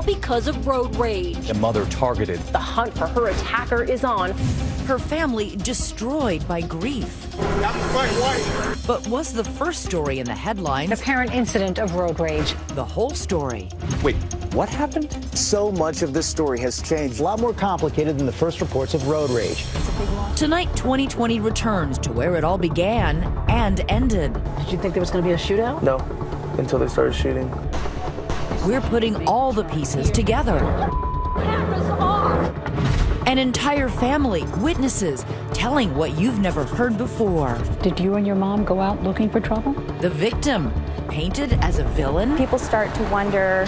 all because of road rage. A mother targeted. The hunt for her attacker is on. Her family destroyed by grief. That's my wife. But was the first story in the headlines Apparent incident of road rage. the whole story? Wait, what happened? So much of this story has changed. A lot more complicated than the first reports of road rage. Tonight, 2020 returns to where it all began and ended. Did you think there was going to be a shootout? No, until they started shooting. We're putting all the pieces together. Cameras off. An entire family, witnesses, telling what you've never heard before. Did you and your mom go out looking for trouble? The victim, painted as a villain. People start to wonder,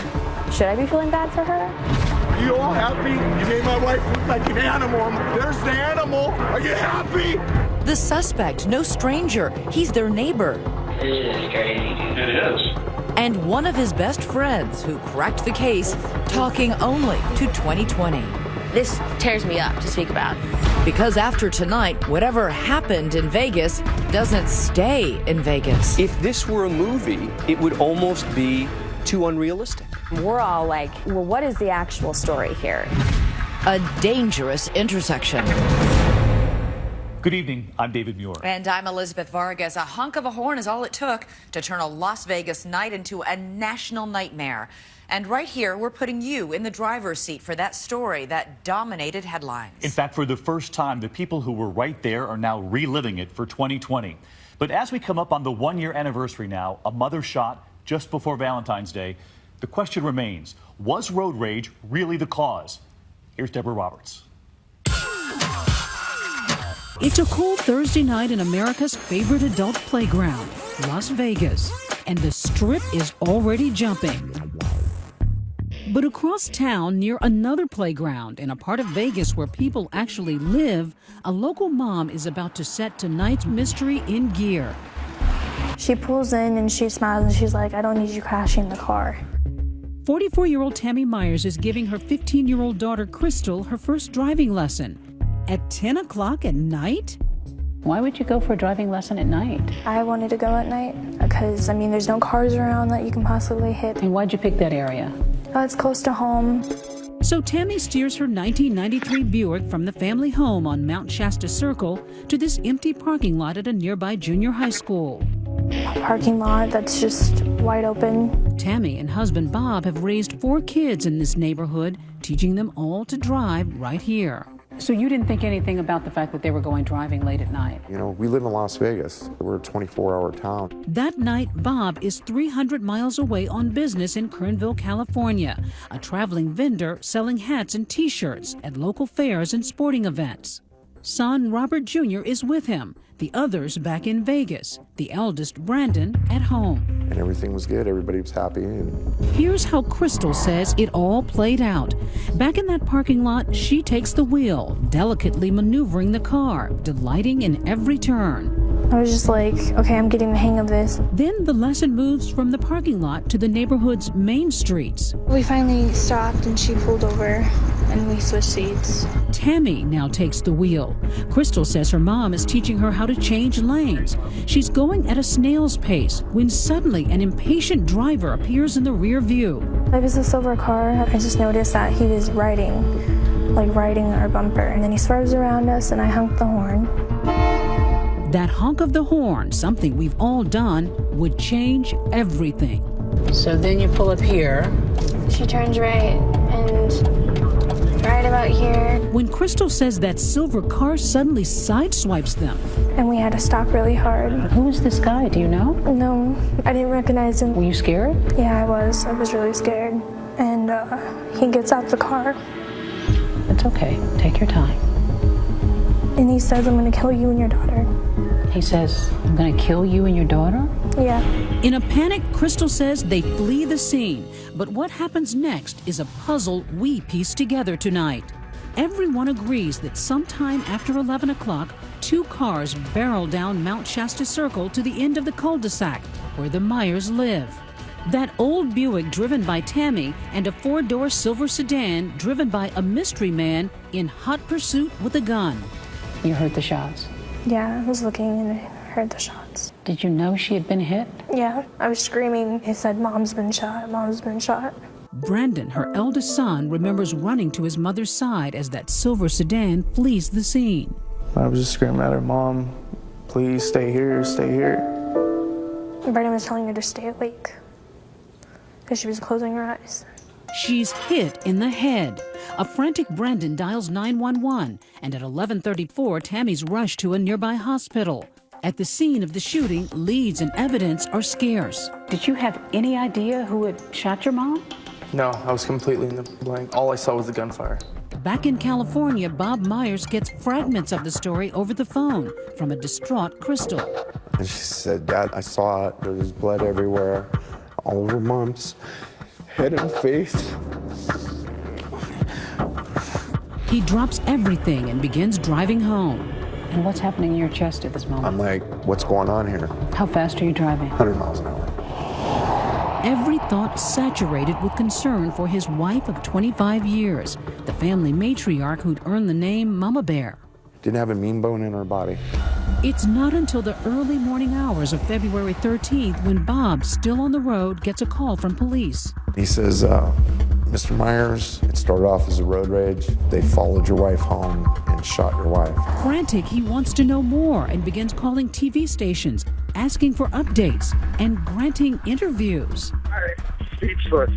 should I be feeling bad for her? Are you all happy? You made my wife look like an animal. There's the animal. Are you happy? The suspect, no stranger, he's their neighbor. This is crazy. It is. And one of his best friends who cracked the case, talking only to 2020. This tears me up to speak about. Because after tonight, whatever happened in Vegas doesn't stay in Vegas. If this were a movie, it would almost be too unrealistic. We're all like, well, what is the actual story here? A dangerous intersection. Good evening, I'm David Muir. And I'm Elizabeth Vargas. A hunk of a horn is all it took to turn a Las Vegas night into a national nightmare. And right here, we're putting you in the driver's seat for that story that dominated headlines. In fact, for the first time, the people who were right there are now reliving it for 2020. But as we come up on the one-year anniversary now, a mother shot just before Valentine's Day, the question remains, was road rage really the cause? Here's Deborah Roberts. It's a cold Thursday night in America's favorite adult playground, Las Vegas, and the Strip is already jumping. But across town, near another playground in a part of Vegas where people actually live, a local mom is about to set tonight's mystery in gear. She pulls in and she smiles and she's like, I don't need you crashing the car. 44-year-old Tammy Meyers is giving her 15-year-old daughter, Crystal, her first driving lesson. At 10 o'clock at night? Why would you go for a driving lesson at night? I wanted to go at night because, I mean, there's no cars around that you can possibly hit. And why'd you pick that area? It's close to home. So Tammy steers her 1993 Buick from the family home on Mount Shasta Circle to this empty parking lot at a nearby junior high school. A parking lot that's just wide open. Tammy and husband Bob have raised 4 kids in this neighborhood, teaching them all to drive right here. So you didn't think anything about the fact that they were going driving late at night? You know, we live in Las Vegas. We're a 24-hour town. That night, Bob is 300 miles away on business in Kernville, California, a traveling vendor selling hats and T-shirts at local fairs and sporting events. Son Robert Jr. is with him, the others back in Vegas, the eldest Brandon at home. And everything was good. Everybody was happy. Here's how Crystal says it all played out. Back in that parking lot, she takes the wheel, delicately maneuvering the car, delighting in every turn. I was just like, okay, I'm getting the hang of this. Then the lesson moves from the parking lot to the neighborhood's main streets. We finally stopped and she pulled over and we switched seats. Tammy now takes the wheel. Crystal says her mom is teaching her how to change lanes. She's going at a snail's pace when suddenly an impatient driver appears in the rear view. It was a silver car. I just noticed that he was riding our bumper. And then he swerves around us and I honked the horn. That honk of the horn, something we've all done, would change everything. So then you pull up here. She turns right and right about here. When Crystal says that silver car suddenly sideswipes them. And we had to stop really hard. Who is this guy? Do you know? No, I didn't recognize him. Were you scared? Yeah, I was. I was really scared. And he gets out the car. It's okay. Take your time. And he says, I'm going to kill you and your daughter. He says, I'm going to kill you and your daughter? Yeah. In a panic, Crystal says they flee the scene. But what happens next is a puzzle we piece together tonight. Everyone agrees that sometime after 11 o'clock, 2 cars barrel down Mount Shasta Circle to the end of the cul-de-sac where the Meyers live. That old Buick driven by Tammy and a 4-door silver sedan driven by a mystery man in hot pursuit with a gun. You heard the shots? Yeah, I was looking and I heard the shots. Did you know she had been hit? Yeah, I was screaming. He said, Mom's been shot, Mom's been shot. Brandon, her eldest son, remembers running to his mother's side as that silver sedan flees the scene. I was just screaming at her, "Mom, please stay here, stay here." Brandon was telling her to stay awake because she was closing her eyes. She's hit in the head. A frantic Brandon dials 911, and at 11:34, Tammy's rushed to a nearby hospital. At the scene of the shooting, leads and evidence are scarce. Did you have any idea who had shot your mom? No, I was completely in the blank. All I saw was the gunfire. Back in California, Bob Meyers gets fragments of the story over the phone from a distraught Crystal. And she said, "Dad, I saw it. There was blood everywhere, all over Mom's head and face." He drops everything and begins driving home. And what's happening in your chest at this moment? I'm like, "What's going on here?" How fast are you driving? 100 miles an hour. Every thought saturated with concern for his wife of 25 years, the family matriarch who'd earned the name Mama Bear. Didn't have a mean bone in her body. It's not until the early morning hours of February 13th when Bob, still on the road, gets a call from police. He says, "Mr. Myers, it started off as a road rage. They followed your wife home and shot your wife." Frantic, he wants to know more and begins calling TV stations, asking for updates and granting interviews. I'm speechless.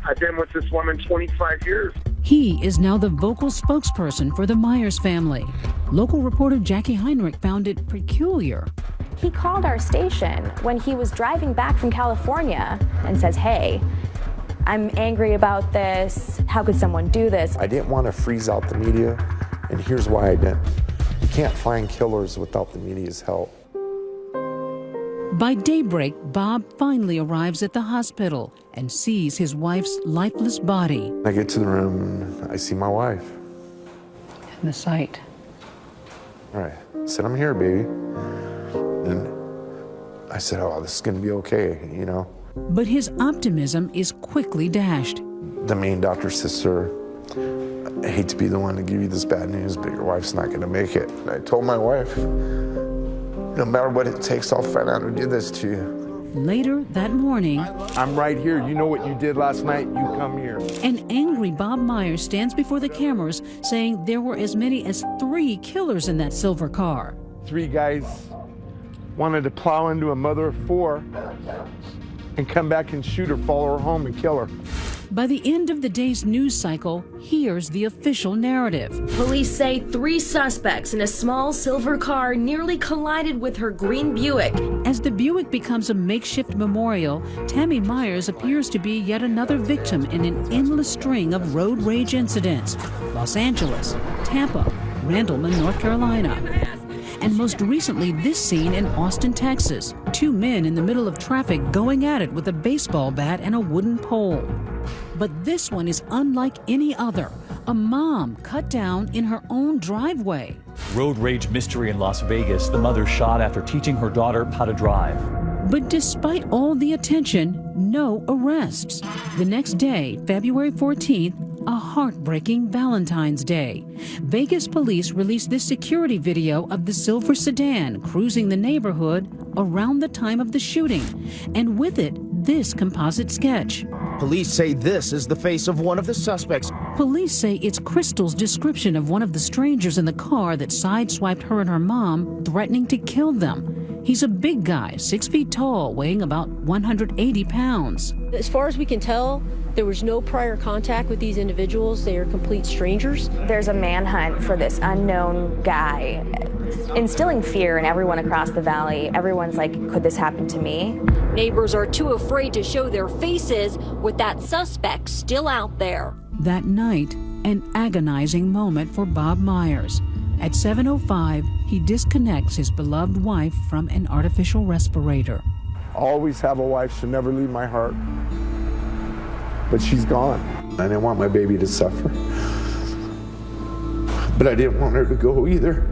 I've been with this woman 25 years. He is now the vocal spokesperson for the Myers family. Local reporter Jackie Heinrich found it peculiar. He called our station when he was driving back from California and says, "Hey, I'm angry about this. How could someone do this?" I didn't want to freeze out the media, and here's why I didn't. You can't find killers without the media's help. By daybreak, Bob finally arrives at the hospital and sees his wife's lifeless body. I get to the room and I see my wife. And the sight. All right, I said, "I'm here, baby." And I said, "Oh, this is gonna be okay, you know." But his optimism is quickly dashed. The main doctor says, "Sir, I hate to be the one to give you this bad news, but your wife's not gonna make it." And I told my wife, "No matter what it takes, I'll find out who did this to you." Later that morning, I'm right here. You know what you did last night? You come here. an angry Bob Myers stands before the cameras saying there were as many as 3 killers in that silver car. 3 guys wanted to plow into a mother of 4 and come back and shoot her, follow her home, and kill her. By the end of the day's news cycle, here's the official narrative. Police say 3 suspects in a small silver car nearly collided with her green Buick. As the Buick becomes a makeshift memorial, Tammy Meyers appears to be yet another victim in an endless string of road rage incidents. Los Angeles, Tampa, Randleman, North Carolina. And most recently, this scene in Austin, Texas. 2 men in the middle of traffic going at it with a baseball bat and a wooden pole. But this one is unlike any other. A mom cut down in her own driveway. Road rage mystery in Las Vegas. The mother shot after teaching her daughter how to drive. But despite all the attention, no arrests. The next day, February 14th, a heartbreaking Valentine's Day. Vegas police released this security video of the silver sedan cruising the neighborhood around the time of the shooting, and with it, this composite sketch. Police say this is the face of one of the suspects. Police say it's Crystal's description of one of the strangers in the car that sideswiped her and her mom, threatening to kill them. He's a big guy, 6 feet tall, weighing about 180 pounds. As far as we can tell, there was no prior contact with these individuals. They are complete strangers. There's a manhunt for this unknown guy, instilling fear in everyone across the valley. Everyone's like, could this happen to me? Neighbors are too afraid to show their faces with that suspect still out there. That night, an agonizing moment for Bob Myers. At 7:05, he disconnects his beloved wife from an artificial respirator. I'll always have a wife. She'll never leave my heart. But she's gone. I didn't want my baby to suffer. But I didn't want her to go either.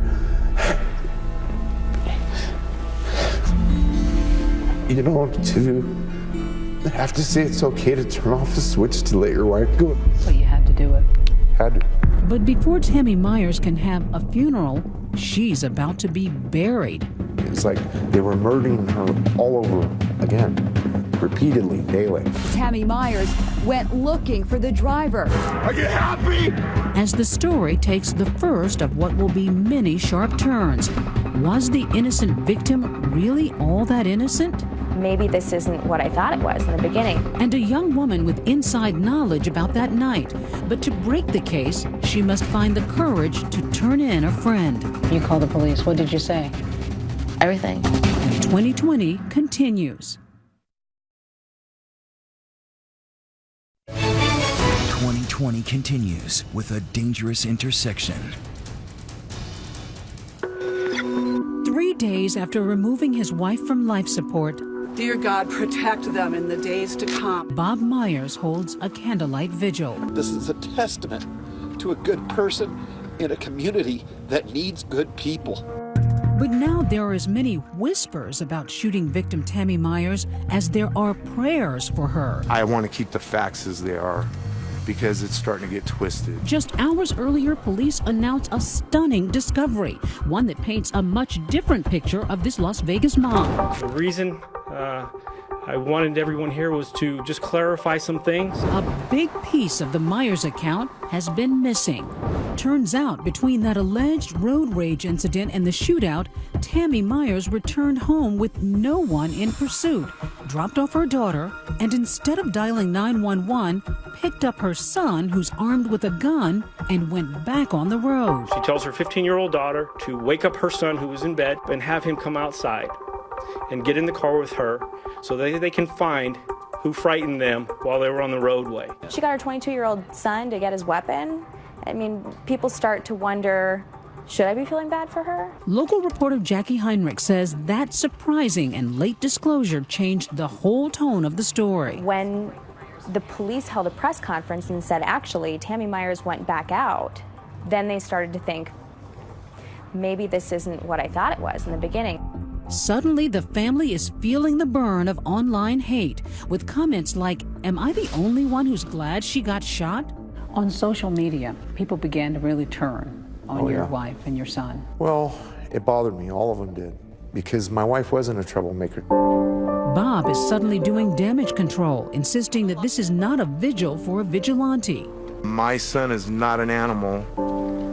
You know, to have to say it's okay to turn off the switch to let your wife go. So you had to do it. Had to. But before Tammy Meyers can have a funeral, she's about to be buried. It's like they were murdering her all over again. repeatedly, daily. Tammy Meyers went looking for the driver. Are you happy? As the story takes the first of what will be many sharp turns, was the innocent victim really all that innocent? Maybe this isn't what I thought it was in the beginning. And a young woman with inside knowledge about that night. But to break the case, she must find the courage to turn in a friend. You called the police. What did you say? Everything. 2020 continues. 2020 continues with a dangerous intersection. 3 days after removing his wife from life support, dear God, protect them in the days to come. Bob Meyers holds a candlelight vigil. This is a testament to a good person in a community that needs good people. But now there are as many whispers about shooting victim Tammy Meyers as there are prayers for her. I want to keep the facts as they are because it's starting to get twisted. Just hours earlier, police announced a stunning discovery, one that paints a much different picture of this Las Vegas mom. The reason I wanted everyone here was to just clarify some things. A big piece of the Meyers account has been missing. Turns out, between that alleged road rage incident and the shootout, Tammy Meyers returned home with no one in pursuit, dropped off her daughter, and instead of dialing 911, picked up her son, who's armed with a gun, and went back on the road. She tells her 15-year-old daughter to wake up her son, who was in bed, and have him come outside and get in the car with her so that they can find who frightened them while they were on the roadway. She got her 22-year-old son to get his weapon. I mean, people start to wonder, should I be feeling bad for her? Local reporter Jackie Heinrich says that surprising and late disclosure changed the whole tone of the story. When the police held a press conference and said, actually, Tammy Meyers went back out, then they started to think, maybe this isn't what I thought it was in the beginning. Suddenly, the family is feeling the burn of online hate, with comments like, "Am I the only one who's glad she got shot?" On social media, people began to really turn on your wife and your son. Well, it bothered me. All of them did. Because my wife wasn't a troublemaker. Bob is suddenly doing damage control, insisting that this is not a vigil for a vigilante. My son is not an animal.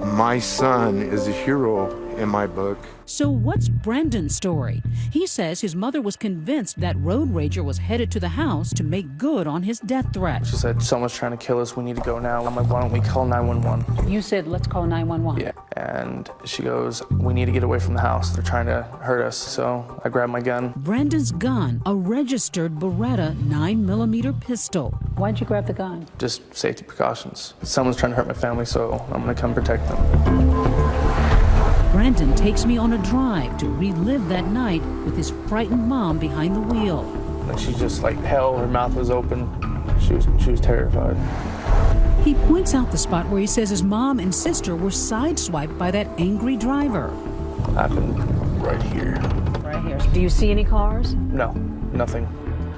My son is a hero in my book. So what's Brandon's story? He says his mother was convinced that road rager was headed to the house to make good on his death threat. She said, someone's trying to kill us, we need to go now. I'm like, why don't we call 911? You said, let's call 911. Yeah, and she goes, we need to get away from the house. They're trying to hurt us. So I grabbed my gun. Brandon's gun, a registered Beretta 9mm pistol. Why'd you grab the gun? Just safety precautions. Someone's trying to hurt my family, so I'm gonna come protect them. Brandon takes me on a drive to relive that night with his frightened mom behind the wheel. And she's just like hell, her mouth was open. She was terrified. He points out the spot where he says his mom and sister were sideswiped by that angry driver. Happened right here. Right here. Do you see any cars? No, nothing.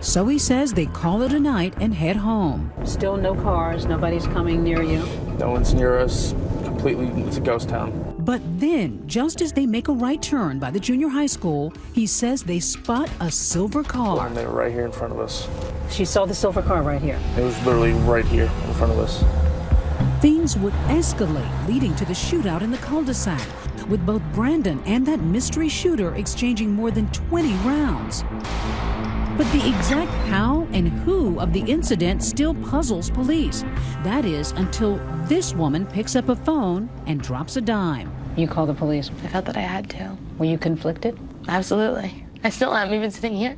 So he says they call it a night and head home. Still no cars, nobody's coming near you? No one's near us, completely, it's a ghost town. But then, just as they make a right turn by the junior high school, he says they spot a silver car. And they were right here in front of us. She saw the silver car right here? It was literally right here in front of us. Things would escalate, leading to the shootout in the cul-de-sac, with both Brandon and that mystery shooter exchanging more than 20 rounds. But the exact how and who of the incident still puzzles police. That is, until this woman picks up a phone and drops a dime. You call the police? I felt that I had to. Were you conflicted? Absolutely. I still am, even sitting here.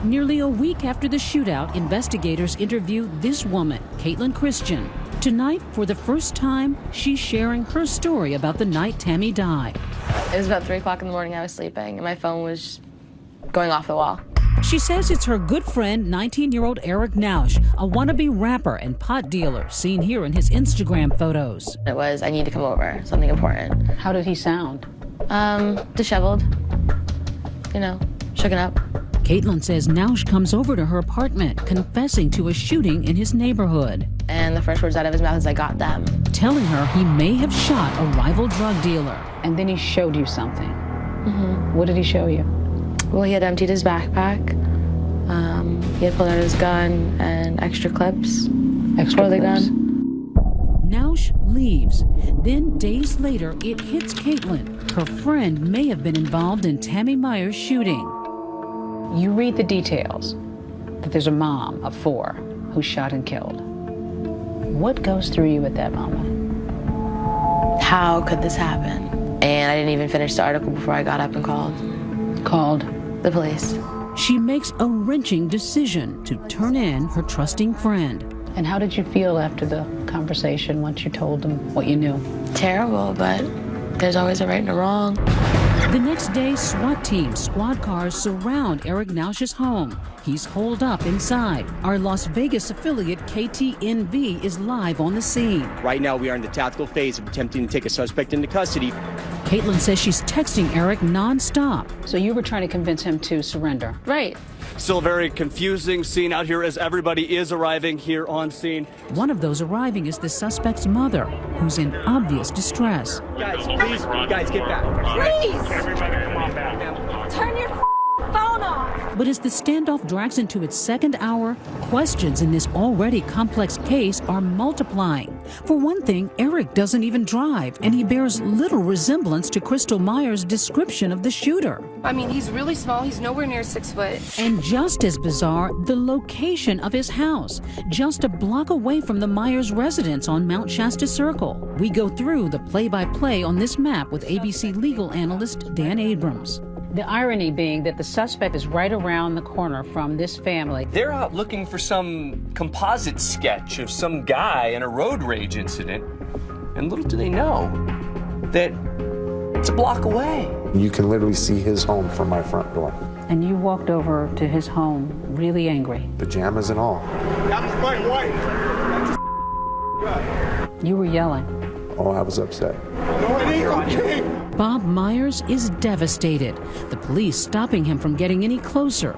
Nearly a week after the shootout, investigators interview this woman, Caitlin Christian. Tonight, for the first time, she's sharing her story about the night Tammy died. It was about 3 o'clock in the morning. I was sleeping, and my phone was going off the wall. She says it's her good friend, 19-year-old Eric Nausch, a wannabe rapper and pot dealer, seen here in his Instagram photos. It was, I need to come over, something important. How did he sound? Disheveled. You know, shooken up. Caitlin says Nausch comes over to her apartment, confessing to a shooting in his neighborhood. And the first words out of his mouth is, I got them. Telling her he may have shot a rival drug dealer. And then he showed you something. Mm-hmm. What did he show you? Well, he had emptied his backpack, He had pulled out his gun and extra clips for the gun. Nausch leaves. Then, days later, it hits Caitlin. Her friend may have been involved in Tammy Meyers' shooting. You read the details that there's a mom of 4 who's shot and killed. What goes through you at that moment? How could this happen? And I didn't even finish the article before I got up and called. Called? The police. She makes a wrenching decision to turn in her trusting friend. And how did you feel after the conversation once you told them what you knew? Terrible, but there's always a right and a wrong. The next day, SWAT teams, squad cars surround Eric Nausch's home. He's holed up inside. Our Las Vegas affiliate, KTNV, is live on the scene. Right now, we are in the tactical phase of attempting to take a suspect into custody. Caitlin says she's texting Eric nonstop. So you were trying to convince him to surrender? Right. Still a very confusing scene out here as everybody is arriving here on scene. One of those arriving is the suspect's mother, who's in obvious distress. Guys, please, you guys get back. Please! Turn your phone off! But as the standoff drags into its second hour, questions in this already complex case are multiplying. For one thing, Eric doesn't even drive, and he bears little resemblance to Crystal Meyers' description of the shooter. I mean, he's really small. He's nowhere near 6 foot. And just as bizarre, the location of his house, just a block away from the Meyers residence on Mount Shasta Circle. We go through the play-by-play on this map with ABC legal analyst Dan Abrams. The irony being that the suspect is right around the corner from this family. They're out looking for some composite sketch of some guy in a road rage incident. And little do they know that it's a block away. You can literally see his home from my front door. And you walked over to his home really angry. Pajamas and all. That was my wife. You were yelling. Oh, I was upset. No, it ain't okay. Bob Meyers is devastated, the police stopping him from getting any closer.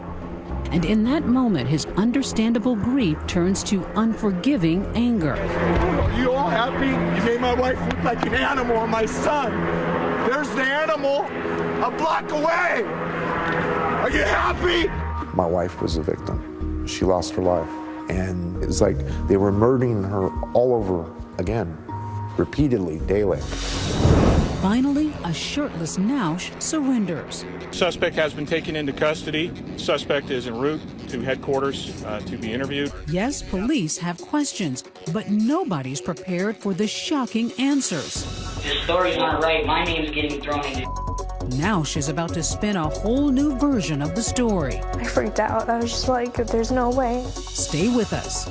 And in that moment, his understandable grief turns to unforgiving anger. Are you all happy? You made my wife look like an animal and my son. There's the animal a block away. Are you happy? My wife was a victim. She lost her life. And it's like they were murdering her all over again, repeatedly, daily. Finally, a shirtless Nausch surrenders. Suspect has been taken into custody. Suspect is en route to headquarters to be interviewed. Yes, police have questions, but nobody's prepared for the shocking answers. This story's not right. My name's getting thrown in. Nausch is about to spin a whole new version of the story. I freaked out. I was just like, there's no way. Stay with us.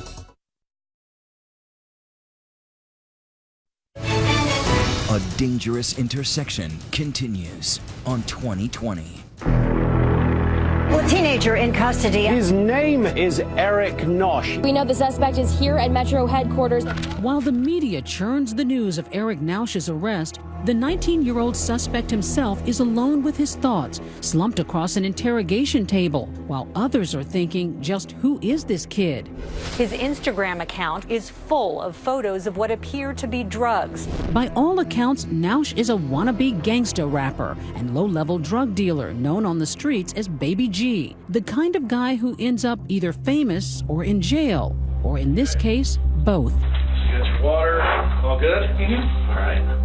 A Dangerous Intersection continues on 2020. Well, teenager in custody. His name is Eric Nausch. We know the suspect is here at Metro headquarters. While the media churns the news of Eric Nausch's arrest, the 19-year-old suspect himself is alone with his thoughts, slumped across an interrogation table, while others are thinking, just who is this kid? His Instagram account is full of photos of what appear to be drugs. By all accounts, Nausch is a wannabe gangsta rapper and low-level drug dealer known on the streets as Baby G, the kind of guy who ends up either famous or in jail, or in this case, both. You got your water, all good? Mm-hmm. All right.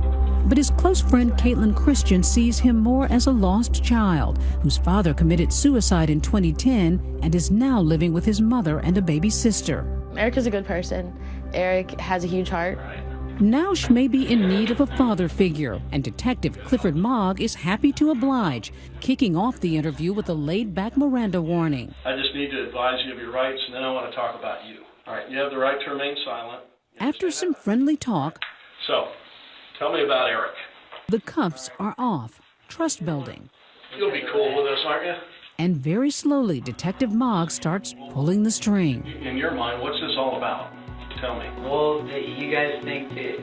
But his close friend Caitlin Christian sees him more as a lost child whose father committed suicide in 2010 and is now living with his mother and a baby sister. Eric is a good person. Eric has a huge heart. Nausch may be in need of a father figure, and Detective Clifford Mogg is happy to oblige, kicking off the interview with a laid-back Miranda warning. I just need to advise you of your rights, and then I want to talk about you. All right, you have the right to remain silent. After some friendly talk, So, tell me about Eric. the cuffs are off, trust building. You'll be cool with us, aren't you? And very slowly, Detective Mogg starts pulling the string. In your mind, what's this all about? Tell me. Well, you guys think that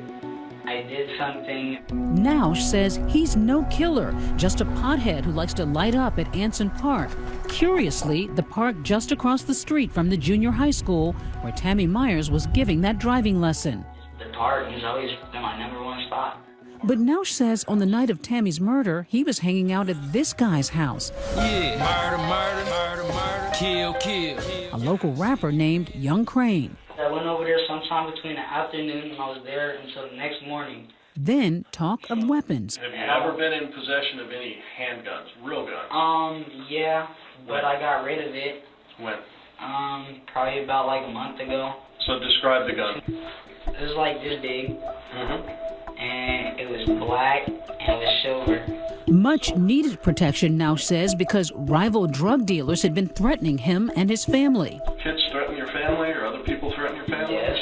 I did something. Nausch says he's no killer, just a pothead who likes to light up at Anson Park. Curiously, the park just across the street from the junior high school where Tammy Meyers was giving that driving lesson. The park has always been my #1 spot. But Nausch says on the night of Tammy's murder, he was hanging out at this guy's house. Yeah, murder, murder, murder, murder. Kill, kill. A local rapper named Young Crane. I went over there sometime between the afternoon and I was there until the next morning. Then talk of weapons. Have you ever been in possession of any handguns, real guns? Yeah, but I got rid of it. When? Probably about like a month ago. So describe the gun. It was like this big, and it was black, and it was silver. Much needed protection, Nausch says, because rival drug dealers had been threatening him and his family. Kids threaten your family or other people threaten your family? Yes.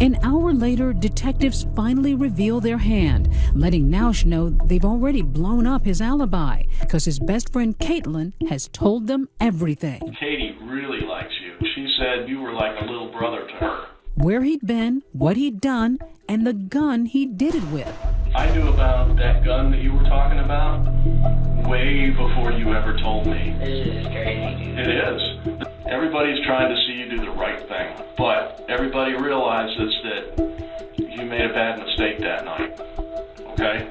An hour later, detectives finally reveal their hand, letting Nausch know they've already blown up his alibi because his best friend Caitlin has told them everything. Katie really likes you. She said you were like a little brother to her. Where he'd been, what he'd done, and the gun he did it with. I knew about that gun that you were talking about way before you ever told me. This is crazy. It is. Everybody's trying to see you do the right thing, but everybody realizes that you made a bad mistake that night, okay?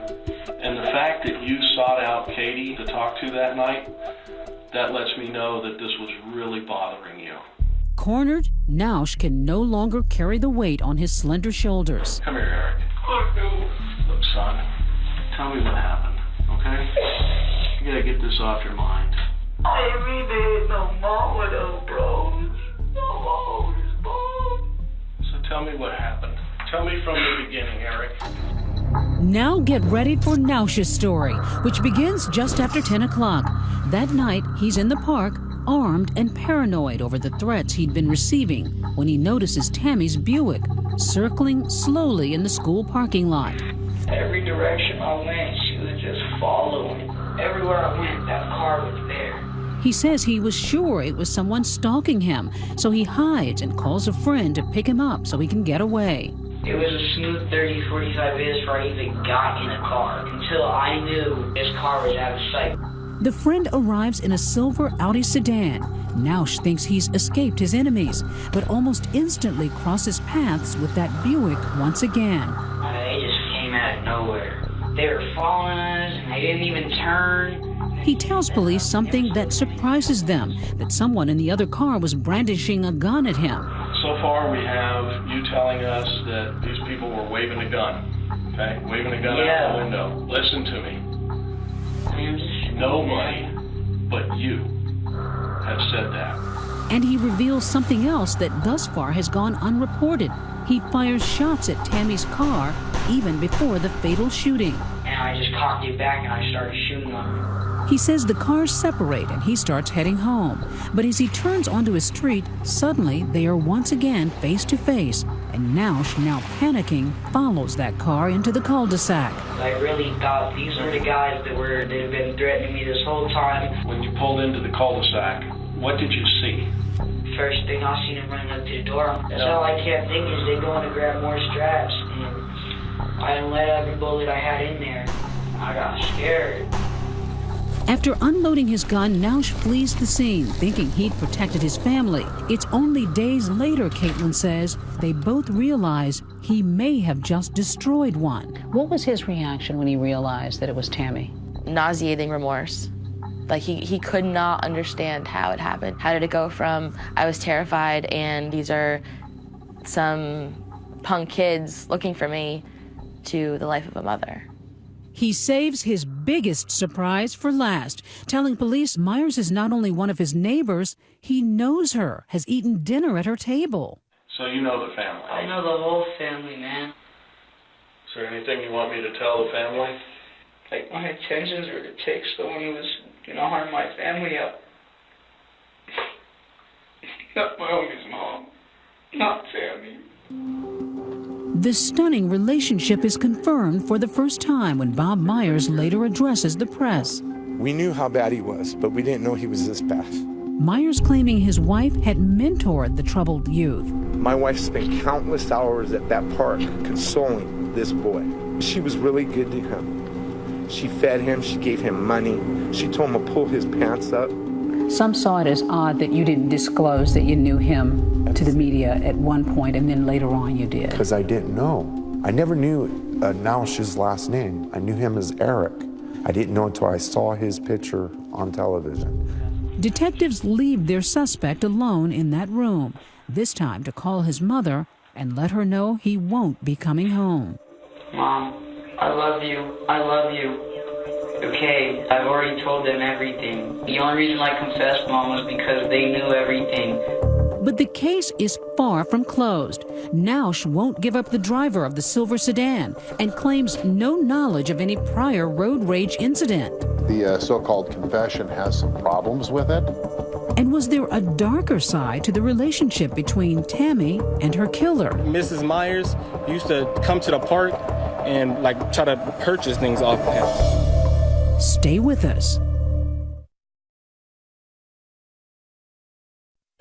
And the fact that you sought out Katie to talk to that night, that lets me know that this was really bothering you. Cornered, Nausch can no longer carry the weight on his slender shoulders. Come here, Eric. Look, son, tell me what happened, okay? You gotta get this off your mind. I ain't mean to hit no more with those bros. No more with this bro. So tell me what happened. Tell me from the beginning, Eric. Now get ready for Nausch's story, which begins just after 10 o'clock. That night, he's in the park, armed and paranoid over the threats he'd been receiving when he notices Tammy's Buick circling slowly in the school parking lot. Every direction I went, she was just following. Everywhere I went, that car was there. He says he was sure it was someone stalking him, so he hides and calls a friend to pick him up so he can get away. It was a smooth 30, 45 minutes before I even got in a car, until I knew this car was out of sight. The friend arrives in a silver Audi sedan. Nausch thinks he's escaped his enemies, but almost instantly crosses paths with that Buick once again. They just came out of nowhere. They were following us, and they didn't even turn. He tells police something that surprises them, that someone in the other car was brandishing a gun at him. So far, we have you telling us that these people were waving a gun, okay? Waving a gun out the window. Listen to me. Nobody but you have said that. And he reveals something else that thus far has gone unreported. He fires shots at Tammy's car even before the fatal shooting. And I just cocked it back and I started shooting them. He says the cars separate and he starts heading home. But as he turns onto his street, suddenly they are once again face to face. And Nausch, now panicking, follows that car into the cul-de-sac. I really thought these were the guys that have been threatening me this whole time. When you pulled into the cul-de-sac, what did you see? First thing I seen them running up to the door. That's all I kept thinking is they going to grab more straps. And I didn't let every bullet I had in there. I got scared. After unloading his gun, Nausch flees the scene, thinking he'd protected his family. It's only days later, Caitlin says, they both realize he may have just destroyed one. What was his reaction when he realized that it was Tammy? Nauseating remorse. Like he could not understand how it happened. How did it go from I was terrified and these are some punk kids looking for me to the life of a mother? He saves his biggest surprise for last, telling police Meyers is not only one of his neighbors, he knows her, has eaten dinner at her table. So you know the family? I know the whole family, man. Is there anything you want me to tell the family? Like, my intentions were to take someone who was gonna harm my family up. Not my homie's mom. Not Tammy. The stunning relationship is confirmed for the first time when Bob Meyers later addresses the press. We knew how bad he was, but we didn't know he was this bad. Meyers claiming his wife had mentored the troubled youth. My wife spent countless hours at that park consoling this boy. She was really good to him. She fed him, she gave him money, she told him to pull his pants up. Some saw it as odd that you didn't disclose that you knew him to the media at one point, and then later on you did. Because I didn't know. I never knew Nausch's last name. I knew him as Eric. I didn't know until I saw his picture on television. Detectives leave their suspect alone in that room, this time to call his mother and let her know he won't be coming home. Mom, I love you. I love you. Okay, I've already told them everything. The only reason I confessed, Mom, was because they knew everything. But the case is far from closed. Nausch won't give up the driver of the silver sedan and claims no knowledge of any prior road rage incident. The so-called confession has some problems with it. And was there a darker side to the relationship between Tammy and her killer? Mrs. Meyers used to come to the park and try to purchase things off of him. Stay with us.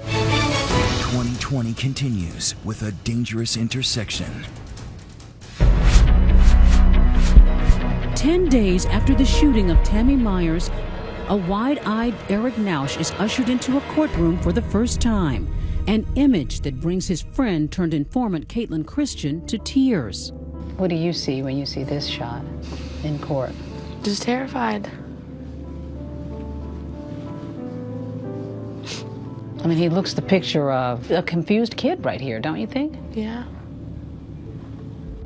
2020 continues with a dangerous intersection. 10 days after the shooting of Tammy Meyers, a wide-eyed Eric Nausch is ushered into a courtroom for the first time, an image that brings his friend turned informant Caitlin Christian to tears. What do you see when you see this shot in court? Just terrified. I mean, he looks the picture of a confused kid right here, don't you think? Yeah.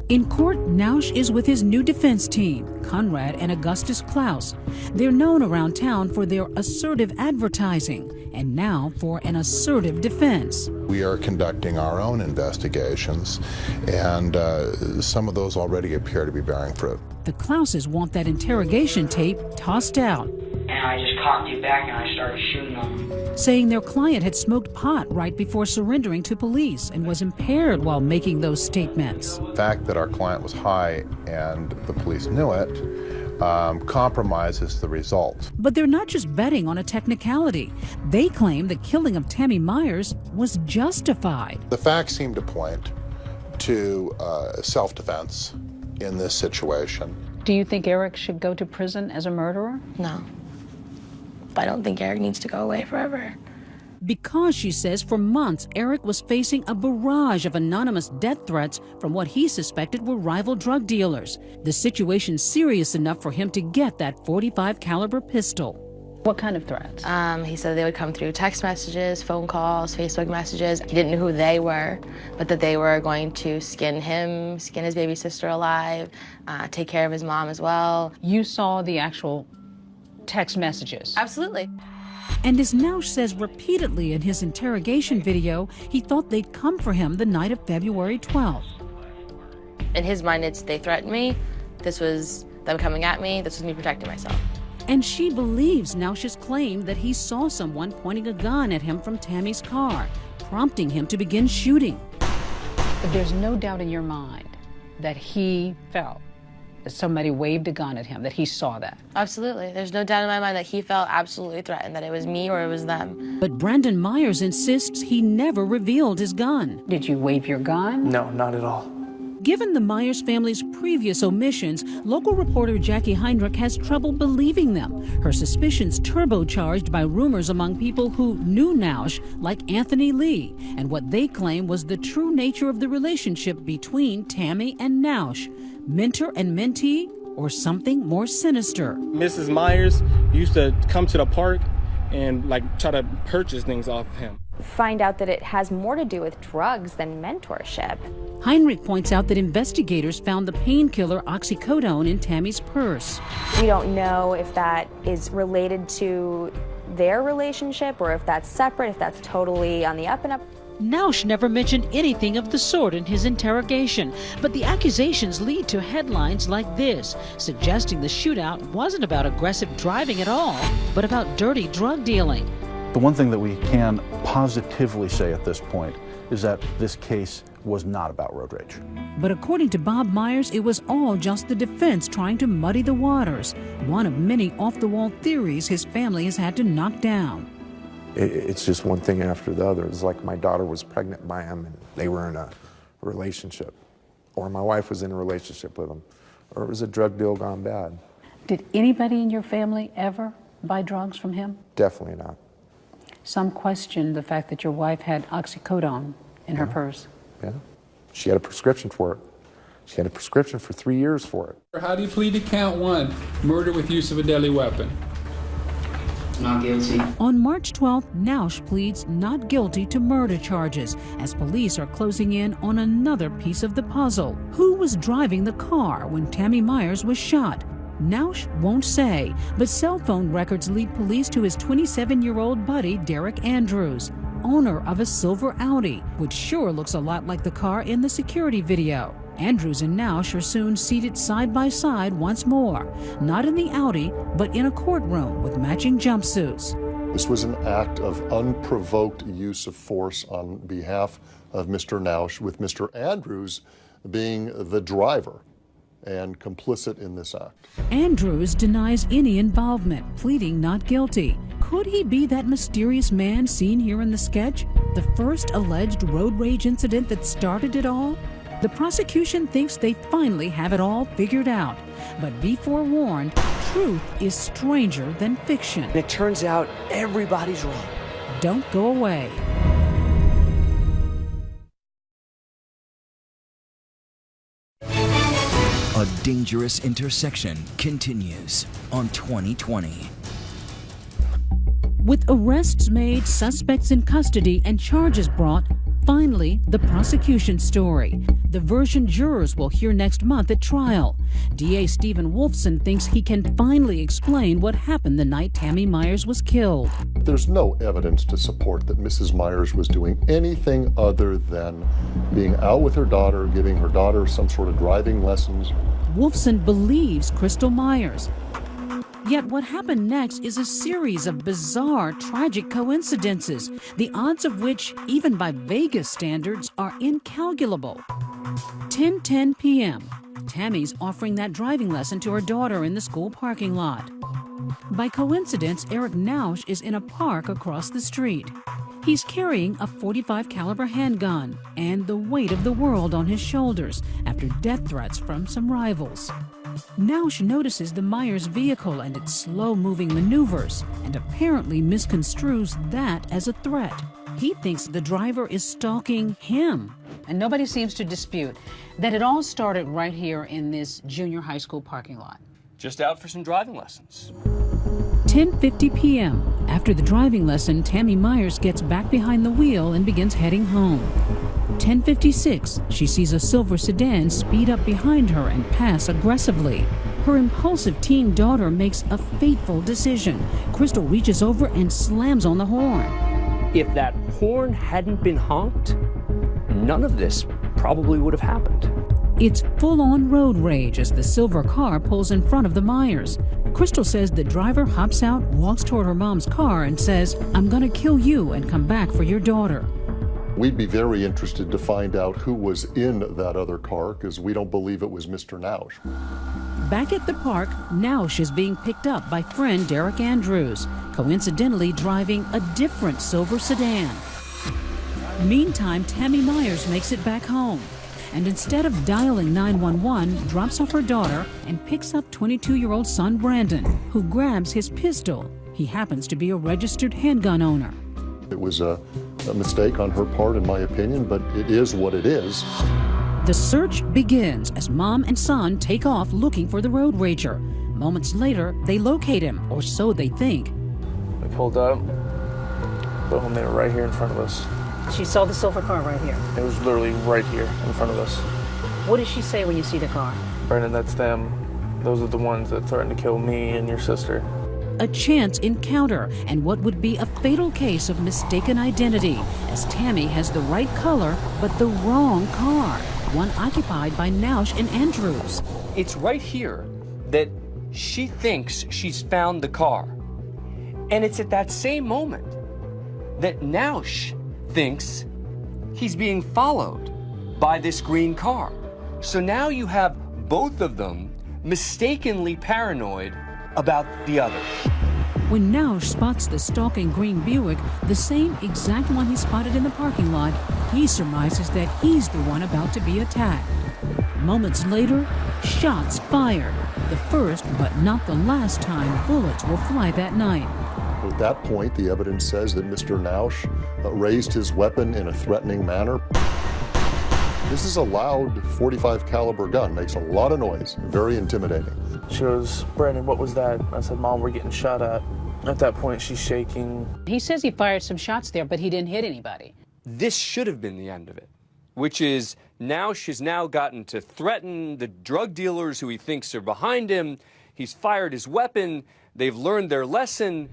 In court, Nausch is with his new defense team, Conrad and Augustus Klaus. They're known around town for their assertive advertising, and now for an assertive defense. We are conducting our own investigations, and some of those already appear to be bearing fruit. The Klauses want that interrogation tape tossed out, And I just cocked it back and I started shooting them. saying their client had smoked pot right before surrendering to police and was impaired while making those statements. The fact that our client was high and the police knew it compromises the result. But they're not just betting on a technicality. They claim the killing of Tammy Meyers was justified. The facts seem to point to self-defense in this situation. Do you think Eric should go to prison as a murderer? No. I don't think Eric needs to go away forever. Because, she says, for months, Eric was facing a barrage of anonymous death threats from what he suspected were rival drug dealers. The situation serious enough for him to get that .45 caliber pistol. What kind of threats? He said they would come through text messages, phone calls, Facebook messages. He didn't know who they were, but that they were going to skin him, skin his baby sister alive, take care of his mom as well. You saw the actual text messages? Absolutely. And as Nausch says repeatedly in his interrogation video, he thought they'd come for him the night of February 12th. In his mind, it's they threatened me, this was them coming at me, this was me protecting myself. And she believes Nausch's claim that he saw someone pointing a gun at him from Tammy's car, prompting him to begin shooting. But there's no doubt in your mind that he felt that somebody waved a gun at him, that he saw that. Absolutely. There's no doubt in my mind that he felt absolutely threatened, that it was me or it was them. But Brandon Myers insists he never revealed his gun. Did you wave your gun? No, not at all. Given the Myers family's previous omissions, local reporter Jackie Heinrich has trouble believing them. Her suspicions turbocharged by rumors among people who knew Nausch, like Anthony Lee, and what they claim was the true nature of the relationship between Tammy and Nausch. Mentor and mentee, or something more sinister. Mrs. Meyers used to come to the park and try to purchase things off of him. Find out that it has more to do with drugs than mentorship. Heinrich points out that investigators found the painkiller oxycodone in Tammy's purse. We don't know if that is related to their relationship or if that's separate, if that's totally on the up and up. Nausch never mentioned anything of the sort in his interrogation, but the accusations lead to headlines like this, suggesting the shootout wasn't about aggressive driving at all, but about dirty drug dealing. The one thing that we can positively say at this point is that this case was not about road rage. But according to Bob Myers, it was all just the defense trying to muddy the waters, one of many off-the-wall theories his family has had to knock down. It's just one thing after the other. It's like my daughter was pregnant by him and they were in a relationship, or my wife was in a relationship with him, or it was a drug deal gone bad. Did anybody in your family ever buy drugs from him? Definitely not. Some questioned the fact that your wife had oxycodone in her purse. Yeah. She had a prescription for it. She had a prescription for 3 years for it. How do you plead to count one, murder with use of a deadly weapon? not guilty. On March 12th, Nausch pleads not guilty to murder charges as police are closing in on another piece of the puzzle. Who was driving the car when Tammy Meyers was shot? Nausch won't say, but cell phone records lead police to his 27-year-old buddy, Derek Andrews, owner of a silver Audi, which sure looks a lot like the car in the security video. Andrews and Nausch are soon seated side by side once more, not in the Audi, but in a courtroom with matching jumpsuits. This was an act of unprovoked use of force on behalf of Mr. Nausch, with Mr. Andrews being the driver and complicit in this act. Andrews denies any involvement, pleading not guilty. Could he be that mysterious man seen here in the sketch? The first alleged road rage incident that started it all? The prosecution thinks they finally have it all figured out. But be forewarned, truth is stranger than fiction. It turns out everybody's wrong. Don't go away. A Dangerous Intersection continues on 2020. With arrests made, suspects in custody, and charges brought, finally, the prosecution story. The version jurors will hear next month at trial. DA Stephen Wolfson thinks he can finally explain what happened the night Tammy Meyers was killed. There's no evidence to support that Mrs. Meyers was doing anything other than being out with her daughter, giving her daughter some sort of driving lessons. Wolfson believes Crystal Meyers. Yet what happened next is a series of bizarre, tragic coincidences, the odds of which, even by Vegas standards, are incalculable. 10:10 p.m. Tammy's offering that driving lesson to her daughter in the school parking lot. By coincidence, Eric Nausch is in a park across the street. He's carrying a .45 caliber handgun and the weight of the world on his shoulders after death threats from some rivals. Nausch notices the Meyers vehicle and its slow-moving maneuvers and apparently misconstrues that as a threat. He thinks the driver is stalking him. And nobody seems to dispute that it all started right here in this junior high school parking lot. Just out for some driving lessons. 10:50 p.m. After the driving lesson, Tammy Meyers gets back behind the wheel and begins heading home. 10:56, she sees a silver sedan speed up behind her and pass aggressively. Her impulsive teen daughter makes a fateful decision. Crystal reaches over and slams on the horn. If that horn hadn't been honked, none of this probably would have happened. It's full-on road rage as the silver car pulls in front of the Meyers. Crystal says the driver hops out, walks toward her mom's car, and says, "I'm gonna kill you and come back for your daughter." We'd be very interested to find out who was in that other car, because we don't believe it was Mr. Nausch. Back at the park, Nausch is being picked up by friend Derek Andrews, coincidentally driving a different silver sedan. Meantime, Tammy Meyers makes it back home, and instead of dialing 911, drops off her daughter and picks up 22-year-old son Brandon, who grabs his pistol. He happens to be a registered handgun owner. It was a mistake on her part, in my opinion, but it is what it is. The search begins as mom and son take off looking for the road rager. Moments later, they locate him, or so they think. We pulled up, boom, they were right here in front of us. She saw the silver car right here. It was literally right here in front of us. What does she say when you see the car? Brandon, that's them. Those are the ones that threatened to kill me and your sister. A chance encounter and what would be a fatal case of mistaken identity, as Tammy has the right color but the wrong car, one occupied by Nausch and Andrews. It's right here that she thinks she's found the car. And it's at that same moment that Nausch thinks he's being followed by this green car. So now you have both of them mistakenly paranoid about the other. When Nausch spots the stalking green Buick, the same exact one he spotted in the parking lot, he surmises that he's the one about to be attacked. Moments later, shots fired. The first, but not the last time bullets will fly that night. At that point, the evidence says that Mr. Nausch raised his weapon in a threatening manner. This is a loud .45 caliber gun, makes a lot of noise, very intimidating. She goes, "Brandon, what was that?" I said, "Mom, we're getting shot at." At that point, she's shaking. He says he fired some shots there, but he didn't hit anybody. This should have been the end of it, which is now she's now gotten to threaten the drug dealers who he thinks are behind him. He's fired his weapon. They've learned their lesson.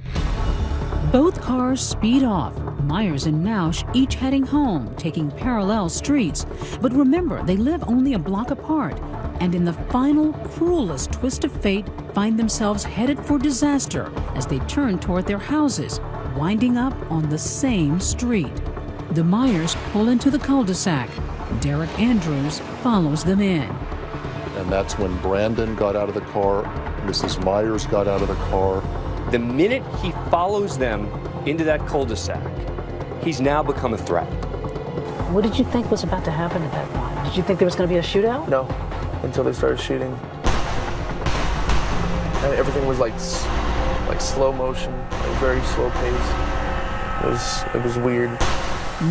Both cars speed off, Meyers and Nausch each heading home, taking parallel streets. But remember, they live only a block apart, and in the final, cruelest twist of fate, find themselves headed for disaster as they turn toward their houses, winding up on the same street. The Meyers pull into the cul-de-sac. Derek Andrews follows them in. And that's when Brandon got out of the car, Mrs. Meyers got out of the car. The minute he follows them into that cul-de-sac, he's now become a threat. What did you think was about to happen at that point? Did you think there was going to be a shootout? No, until they started shooting. And everything was like slow motion, like very slow pace. It was weird.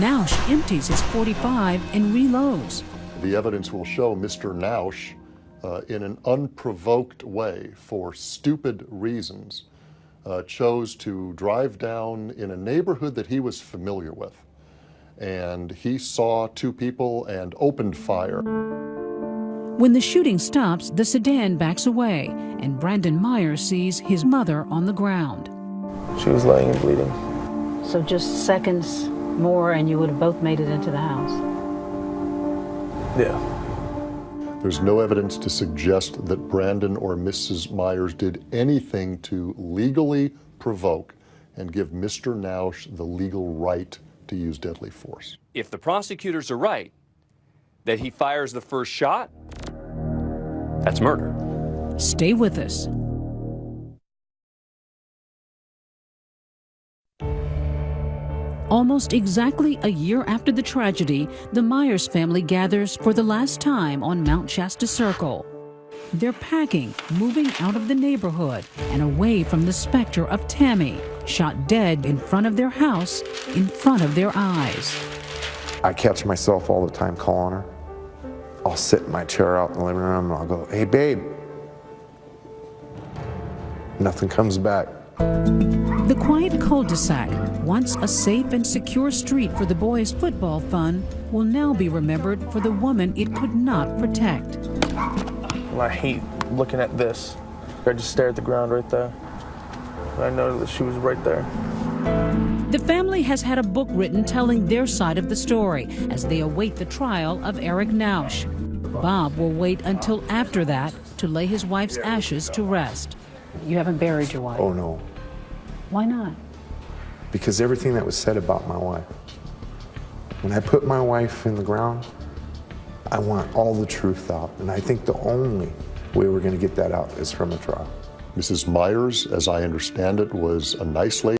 Nausch empties his .45 and reloads. The evidence will show Mr. Nausch, in an unprovoked way, for stupid reasons, chose to drive down in a neighborhood that he was familiar with. And he saw two people and opened fire. When the shooting stops, the sedan backs away, and Brandon Meyers sees his mother on the ground. She was laying and bleeding. So just seconds more and you would have both made it into the house? Yeah. There's no evidence to suggest that Brandon or Mrs. Meyers did anything to legally provoke and give Mr. Nausch the legal right to use deadly force. If the prosecutors are right, that he fires the first shot, that's murder. Stay with us. Almost exactly a year after the tragedy, the Meyers family gathers for the last time on Mount Shasta Circle. They're packing, moving out of the neighborhood and away from the specter of Tammy, shot dead in front of their house, in front of their eyes. I catch myself all the time calling her. I'll sit in my chair out in the living room and I'll go, "Hey, babe." Nothing comes back. The quiet cul-de-sac, once a safe and secure street for the boys' football fun, will now be remembered for the woman it could not protect. I hate looking at this. I just stare at the ground right there. And I know that she was right there. The family has had a book written telling their side of the story as they await the trial of Eric Nausch. Bob will wait until after that to lay his wife's ashes to rest. You haven't buried your wife? Oh, no. Why not? Because everything that was said about my wife. When I put my wife in the ground, I want all the truth out. And I think the only way we're going to get that out is from a trial. Mrs. Meyers, as I understand it, was a nice lady.